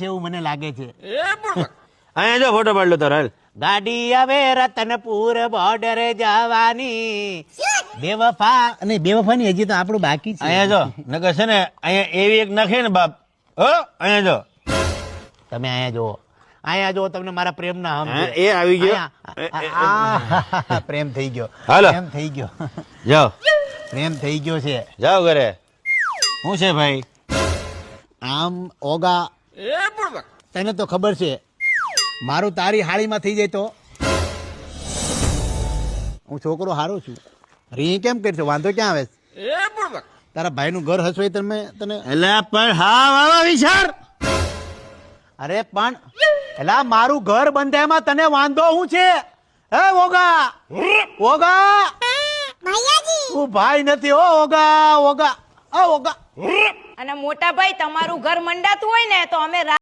છે એવું મને લાગે છે. અહીંયા જો ફોટો પાડ લો તારો હાલ. ગાડી આવે રતનપુર બોર્ડર જવાની બેવફા અને બેવફાની હજી તો આપણું બાકી છે. અહીંયા જો નકર છે ને અહીંયા એવી એક નાખે ને બાપ. હો અહીંયા જો તમે અહીંયા જુઓ તમને મારા પ્રેમ ના એ આવી ગયો. પ્રેમ થઈ ગયો. હાલો. પ્રેમ થઈ ગયો. જાઓ પ્રેમ થઈ ગયો છે. જાઓ ઘરે. શું છે ભાઈ? આમ ઓગા તને તો ખબર છે મારું તારી હાળીમાં થઈ જાય તો હું છોકરો હારો છું. રી કેમ કરશો? વાંધો ક્યાં આવે છે? તારા ભાઈનું ઘર હસવાય તને એટલે પણ હા વાવા વિચાર. અરે પણ એલા મારું ઘર બંધાયમાં તને વાંધો શું છે? હે ઓગા તું ભાઈ નથી હો ઓગા. અને મોટા ભાઈ તમારું ઘર મંડાતું હોય ને તો અમે